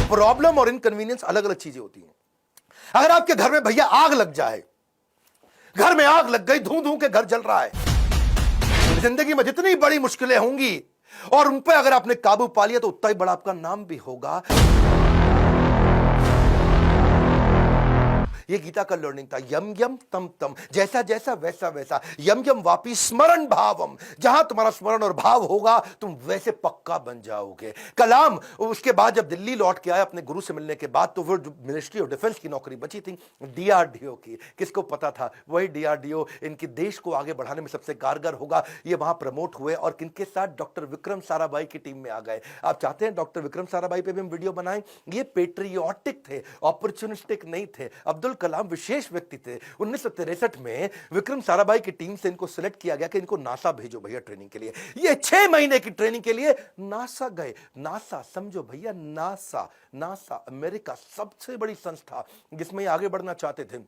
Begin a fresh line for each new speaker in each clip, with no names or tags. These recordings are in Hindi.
प्रॉब्लम और इनकन्वीनियंस अलग अलग चीजें होती हैं। अगर आपके घर में भैया आग लग जाए, घर में आग लग गई, धू धू के घर जल रहा है, जिंदगी में जितनी बड़ी मुश्किलें होंगी और उन पर अगर आपने काबू पा लिया तो उतना ही बड़ा आपका नाम भी होगा। ये गीता का लर्निंग था। यम यम तम तम, जैसा जैसा वैसा वैसा, यम यम वापी स्मरण भावम, जहां तुम्हारा स्मरण और भाव होगा तुम वैसे पक्का बन जाओगे। कलाम उसके बाद जब दिल्ली लौट के आए अपने गुरु से मिलने के बाद, तो वो मिनिस्ट्री ऑफ डिफेंस की नौकरी बची थी डीआरडीओ की। किसको पता था वही डीआरडीओ इनके देश को आगे बढ़ाने में सबसे कारगर होगा। ये वहां प्रमोट हुए और किनके साथ, डॉक्टर विक्रम साराभाई की टीम में आ गए। आप चाहते हैं डॉक्टर विक्रम साराभाई पे भी हम वीडियो बनाएं? ये पेट्रियोटिक थे, अपॉर्चुनिस्टिक नहीं थे। अब्दुल कलाम विशेष व्यक्ति थे। 1963 में विक्रम साराभाई की टीम से इनको सिलेक्ट किया गया कि इनको नासा भेजो भैया ट्रेनिंग के लिए। ये 6 महीने की ट्रेनिंग के लिए नासा गए। नासा समझो भैया, नासा नासा अमेरिका सबसे बड़ी संस्था जिसमें ये आगे बढ़ना चाहते थे।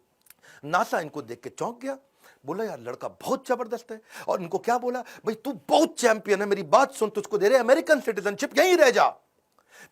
नासा इनको देख के चौंक गया, बोला यार लड़का बहुत जबरदस्त है। और इनको क्या बोला, भाई तू बहुत चैंपियन है, मेरी बात सुन, तुझको दे रहे अमेरिकन सिटीजनशिप, यहीं रह जा,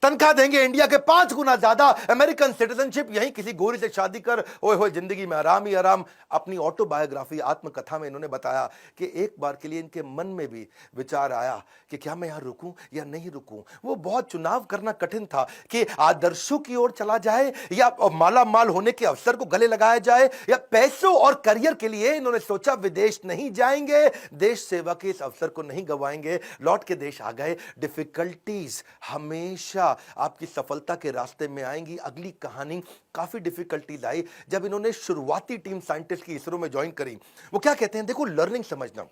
तनख्वाह देंगे इंडिया के 5 गुना ज्यादा, अमेरिकन सिटीजनशिप, यहीं किसी गोरी से शादी कर, ओए होए जिंदगी में आराम ही आराम। अपनी ऑटोबायोग्राफी आत्मकथा में इन्होंने बताया कि एक बार के लिए इनके मन में भी विचार आया कि क्या मैं यहां रुकूं या नहीं रुकूं। वो बहुत चुनाव करना कठिन था कि आदर्शों की ओर चला जाए या माला माल होने के अवसर को गले लगाया जाए, या पैसों और करियर के लिए इन्होंने सोचा विदेश नहीं जाएंगे, देश सेवा के इस अवसर को नहीं गवाएंगे। लौट के देश आ गए। डिफिकल्टीज हमेशा आपकी सफलता के रास्ते में आएंगी। अगली कहानी, काफी डिफिकल्टीज आई जब इन्होंने शुरुआती टीम साइंटिस्ट की इसरो में ज्वाइन करी। वो क्या कहते हैं, देखो लर्निंग समझना,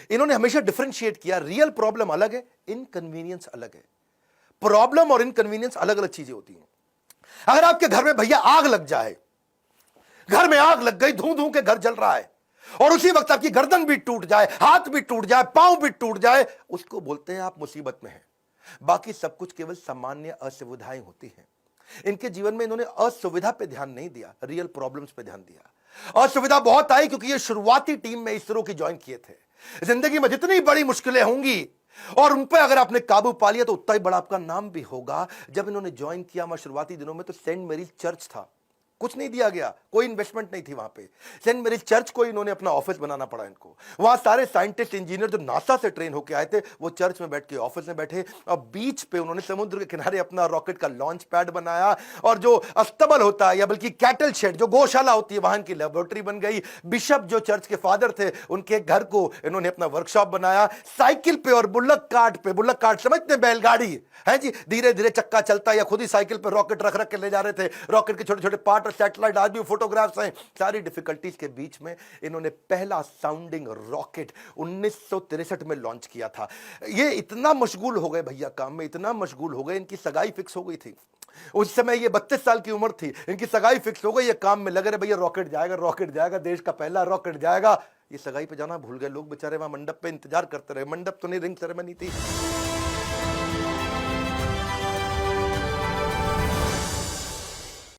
इन्होंने हमेशा डिफरेंशिएट किया। रियल प्रॉब्लम अलग है, इनकन्वीनियंस अलग है। प्रॉब्लम और इनकन्वीनियंस अलग अलग चीजें होती हैं। अगर आपके घर में भैया आग लग जाए, घर में आग लग गई, धू धू के घर जल रहा है, और उसी वक्त आपकी गर्दन भी टूट जाए, हाथ भी टूट जाए, पांव भी टूट जाए, उसको बोलते हैं आप मुसीबत में हैं। बाकी सब कुछ केवल सामान्य असुविधाएं होती हैं। इनके जीवन में इन्होंने असुविधा पे ध्यान नहीं दिया, रियल प्रॉब्लम्स पे ध्यान दिया। असुविधा बहुत आई क्योंकि ये शुरुआती टीम में इसरो की ज्वाइन किए थे। जिंदगी में जितनी बड़ी मुश्किलें होंगी और उन पर अगर आपने काबू पा लिया तो उतना ही बड़ा आपका नाम भी होगा। जब इन्होंने ज्वाइन किया वहां शुरुआती दिनों में, तो सेंट मेरीज चर्च था, कुछ नहीं दिया गया, कोई इन्वेस्टमेंट नहीं थी वहां पे। सेंट मेरीज चर्च को इन्होंने अपना ऑफिस बनाना पड़ा इनको। वहां सारे साइंटिस्ट इंजीनियर जो नासा से ट्रेन होकर आए थे वो चर्च में बैठ के ऑफिस में बैठे, और बीच पे उन्होंने समुद्र के किनारे अपना रॉकेट का लॉन्च पैड बनाया, और जो अस्तबल होता है या बल्कि कैटल शेड जो गौशाला होती है वहां की लेबोरेटरी बन गई। बिशप जो चर्च के फादर थे उनके घर को इन्होंने अपना वर्कशॉप बनाया। साइकिल पे और बुल्लक कार्ट समझते हैं, बैलगाड़ी है जी, धीरे धीरे चक्का चलता या खुद ही साइकिल पे रॉकेट रख रख के ले जा रहे थे। रॉकेट के छोटे छोटे पार्ट, सैटेलाइट, आज भी फोटोग्राफ्स हैं। सारी डिफिकल्टीज के बीच में इन्होंने पहला साउंडिंग रॉकेट 1963 में लॉन्च किया था। ये इतना मशगूल हो गए भैया काम में, इतना मशगूल हो गए, इनकी सगाई फिक्स हो गई थी। उस समय ये 32 साल की उम्र थी, इनकी सगाई फिक्स हो गई। ये काम में लगे रहे, भैया रॉकेट जाएगा, देश का पहला रॉकेट जाएगा। ये सगाई पे जाना भूल गए लोग बेचारे, वहां मंडप पे इंतजार करते रहे। मंडप तो नहीं, रिंग सेरेमनी थी।